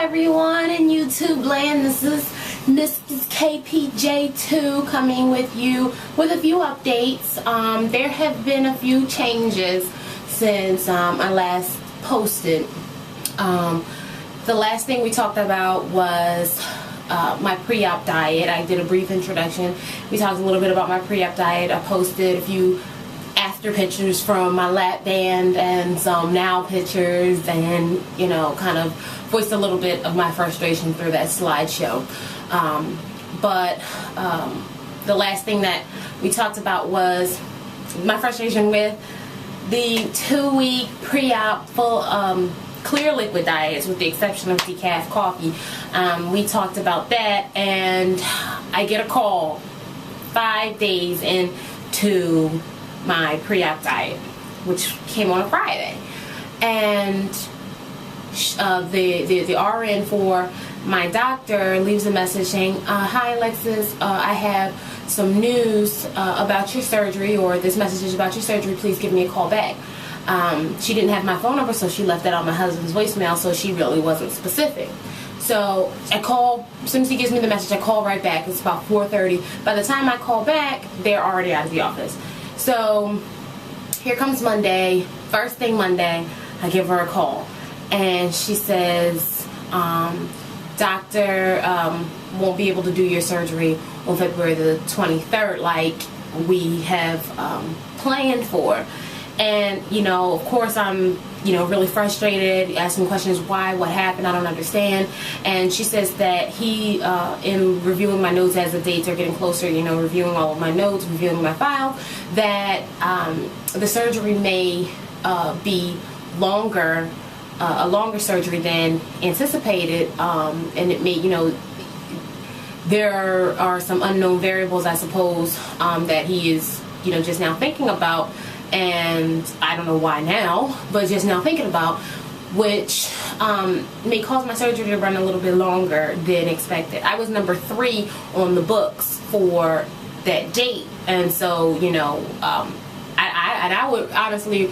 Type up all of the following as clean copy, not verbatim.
everyone in YouTube land. This is Mrs. KPJ2 coming with you with a few updates. There have been a few changes since I last posted. The last thing we talked about was my pre-op diet. I did a brief introduction. We talked a little bit about my pre-op diet. I posted a few after pictures from my lap band and some now pictures, and kind of voiced a little bit of my frustration through that slideshow. But the last thing that we talked about was my frustration with the 2-week pre-op full clear liquid diets, with the exception of decaf coffee. We talked about that, and I get a call 5 days into my pre-op diet, which came on a Friday, and the RN for my doctor leaves a message saying, "Hi Alexis, I have some news about your surgery, or this message is about your surgery. Please give me a call back." She didn't have my phone number, so she left that on my husband's voicemail, so she really wasn't specific. So I call, as soon as he gives me the message, I call right back. It's about 4:30. By the time I call back, they're already out of the office. So here comes Monday. First thing Monday, I give her a call, and she says, "Doctor won't be able to do your surgery on February the 23rd like we have planned for." And of course I'm really frustrated, asking questions, why, what happened, I don't understand. And she says that he in reviewing my notes as the dates are getting closer, reviewing all of my notes, reviewing my file, that the surgery may be longer, a longer surgery than anticipated, and it may, there are some unknown variables, I suppose, that he is just now thinking about. And I don't know why now, but just now thinking about, which may cause my surgery to run a little bit longer than expected. I was number 3 on the books for that date, and so I would honestly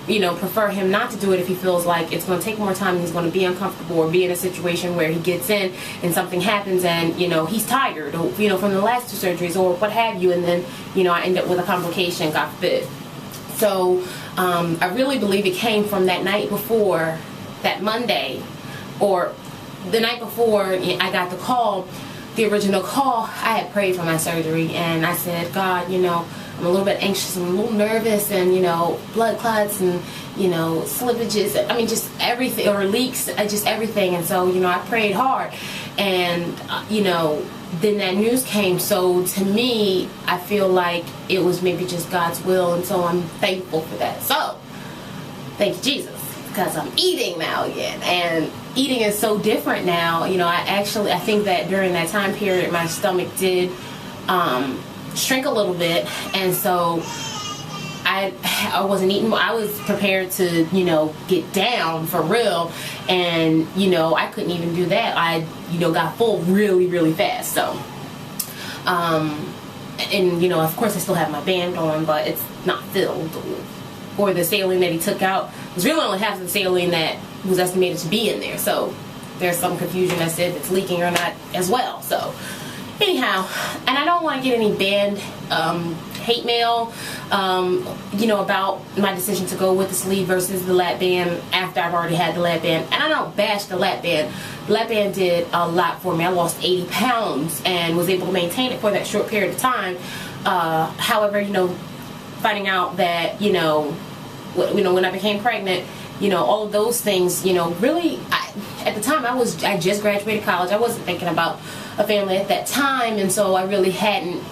prefer him not to do it if he feels like it's going to take more time and he's going to be uncomfortable, or be in a situation where he gets in and something happens and he's tired, or from the last 2 surgeries or what have you, and then I end up with a complication, God forbid. So I really believe it came from that night before, that Monday, or the night before I got the call, the original call. I had prayed for my surgery, and I said, "God, I'm a little bit anxious, I'm a little nervous, and blood clots and slippages, I mean just everything, or leaks, just everything." And so I prayed hard, and then that news came. So to me, I feel like it was maybe just God's will, and so I'm thankful for that. So thank you, Jesus, because I'm eating now again, and eating is so different now. I think that during that time period my stomach did shrink a little bit, and so I wasn't eating. I was prepared to get down for real, and I couldn't even do that. I got full really, really fast. So and of course I still have my band on, but it's not filled, or the saline that he took out was really only half of the saline that was estimated to be in there. So there's some confusion as if it's leaking or not as well. So anyhow, and I don't want to get any band hate mail about my decision to go with the sleeve versus the lap band after I've already had the lap band. And I don't bash the lap band. The lap band did a lot for me. I lost 80 pounds and was able to maintain it for that short period of time. However, finding out that when I became pregnant, all of those things, really, at the time I just graduated college. I wasn't thinking about a family at that time, and so I really hadn't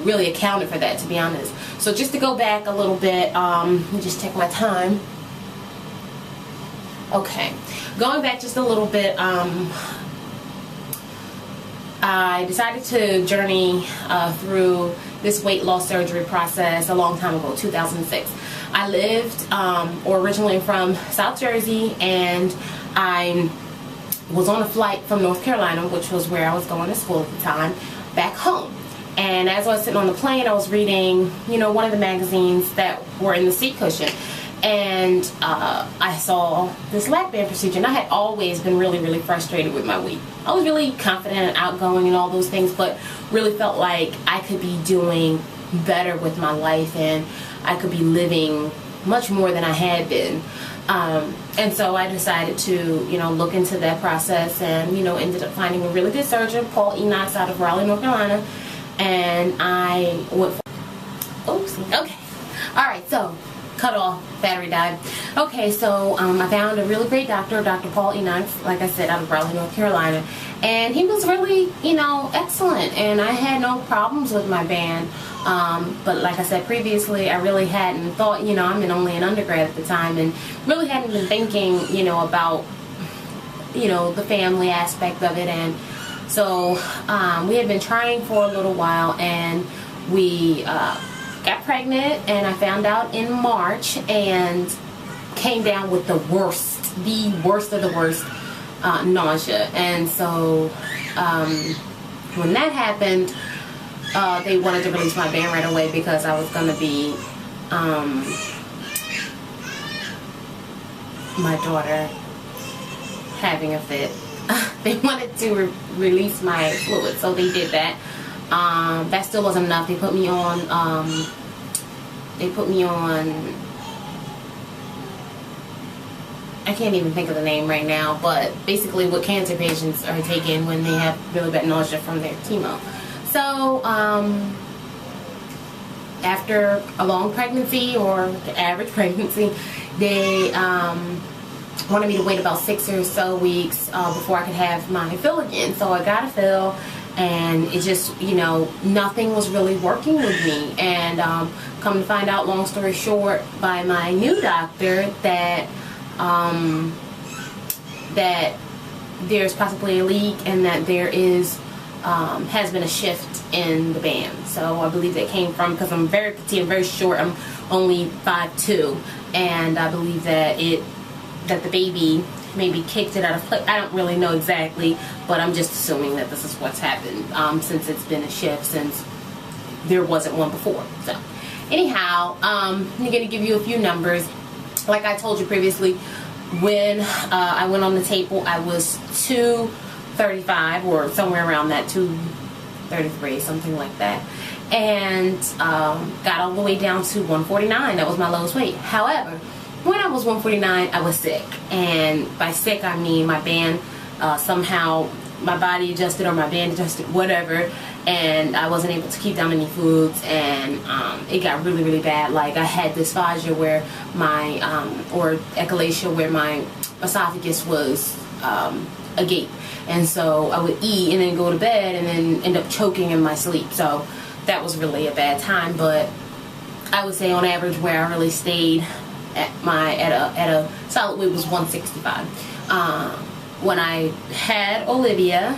really accounted for that, to be honest. So just to go back a little bit, let me just take my time. Okay, going back just a little bit, I decided to journey through this weight loss surgery process a long time ago, 2006. I lived, or originally from South Jersey, and I was on a flight from North Carolina, which was where I was going to school at the time, back home. And as I was sitting on the plane, I was reading, one of the magazines that were in the seat cushion. and I saw this lap band procedure, and I had always been really, really frustrated with my weight. I was really confident and outgoing and all those things, but really felt like I could be doing better with my life, and I could be living much more than I had been. And so I decided to, look into that process, and, ended up finding a really good surgeon, Paul Enox, out of Raleigh, North Carolina. And I went for, okay. All right, so cut off, battery died. Okay, so I found a really great doctor, Dr. Paul Enox, like I said, out of Raleigh, North Carolina. And he was really, excellent. And I had no problems with my band. But like I said previously, I really hadn't thought, I'm only an undergrad at the time, and really hadn't been thinking, about, the family aspect of it. And so we had been trying for a little while, and we got pregnant, and I found out in March and came down with the worst of the worst nausea. And so when that happened, they wanted to release my band right away because I was going to be my daughter having a fit. They wanted to release my fluid, so they did that. That still wasn't enough. They put me on I can't even think of the name right now, but basically what cancer patients are taking when they have really bad nausea from their chemo. So after a long pregnancy, or the average pregnancy, they wanted me to wait about 6 or so weeks before I could have my fill again. So I got a fill, and it just, nothing was really working with me. And come to find out, long story short, by my new doctor, that that there's possibly a leak, and that there is has been a shift in the band. So I believe that came from, because I'm very petite and very short, I'm only 5'2", and I believe that the baby maybe kicked it out of place. I don't really know exactly, but I'm just assuming that this is what's happened, since it's been a shift since there wasn't one before. So anyhow, I'm going to give you a few numbers. Like I told you previously, when I went on the table, I was 235, or somewhere around that, 233, something like that, and got all the way down to 149. That was my lowest weight. However, when I was 149, I was sick, and by sick I mean my band somehow, my body adjusted, or my band adjusted, whatever, and I wasn't able to keep down any foods, and it got really, really bad. Like, I had dysphagia where my or echolalia, where my esophagus was agape, and so I would eat and then go to bed and then end up choking in my sleep. So that was really a bad time. But I would say on average, where I really stayed at a solid weight was 165. When I had Olivia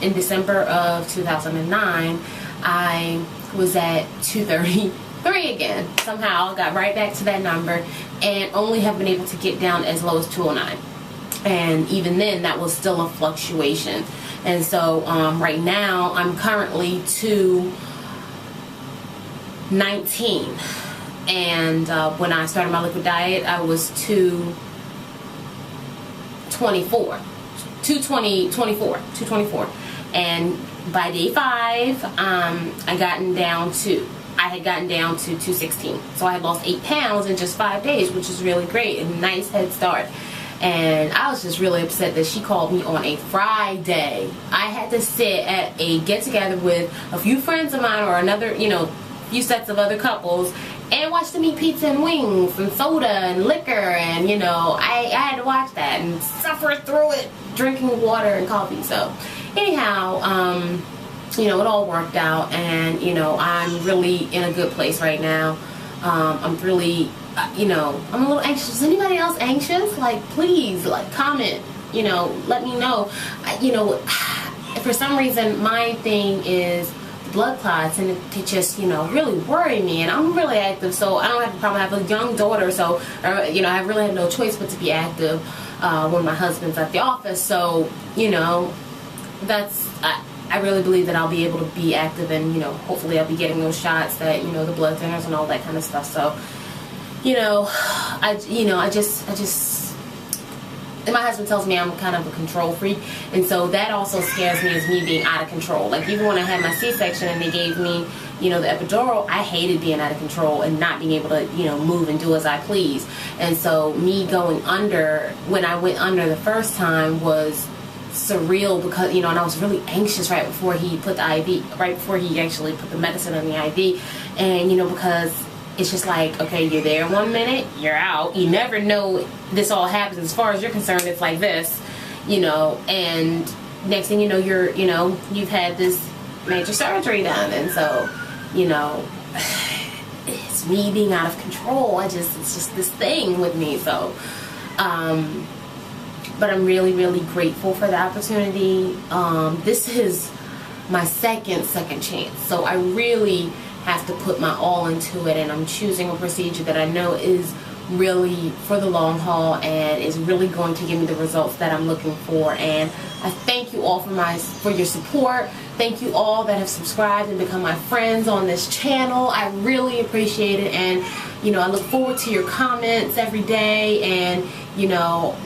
in December of 2009, I was at 233 again. Somehow got right back to that number, and only have been able to get down as low as 209. And even then, that was still a fluctuation. And so right now, I'm currently 219. And when I started my liquid diet, I was 224. And by day 5, I had gotten down to 216. So I had lost 8 pounds in just 5 days, which is really great, a nice head start. And I was just really upset that she called me on a Friday. I had to sit at a get-together with a few friends of mine, or another, few sets of other couples, and watch them eat pizza and wings and soda and liquor, and I had to watch that and suffer through it, drinking water and coffee. So anyhow, it all worked out, and I'm really in a good place right now. I'm really I'm a little anxious. Is anybody else anxious? Like, please, comment, let me know. For some reason, my thing is blood clots, and it just really worry me, and I'm really active, so I don't have a problem. I have a young daughter, so I really have no choice but to be active when my husband's at the office. So I really believe that I'll be able to be active, and hopefully I'll be getting those shots, that the blood thinners and all that kind of stuff. So I just and my husband tells me I'm kind of a control freak, and so that also scares me, as me being out of control. Like, even when I had my C-section and they gave me, the epidural, I hated being out of control and not being able to, move and do as I please. And so me going under, when I went under the first time, was surreal, because, and I was really anxious right before he put the IV, right before he actually put the medicine on the IV. And, because it's just like, okay, you're there 1 minute, you're out. You never know this all happens. As far as you're concerned, it's like this, and next thing you know, you've had this major surgery done. And so, it's me being out of control. It's just this thing with me. So, but I'm really, really grateful for the opportunity. This is my second chance. So I really have to put my all into it, and I'm choosing a procedure that I know is really for the long haul and is really going to give me the results that I'm looking for. And I thank you all for your support. Thank you all that have subscribed and become my friends on this channel. I really appreciate it, and I look forward to your comments every day, and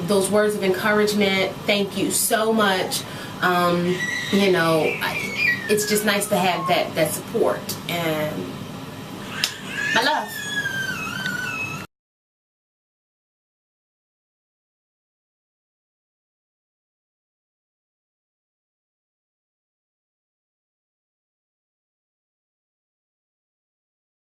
those words of encouragement. Thank you so much. It's just nice to have that support, and my love.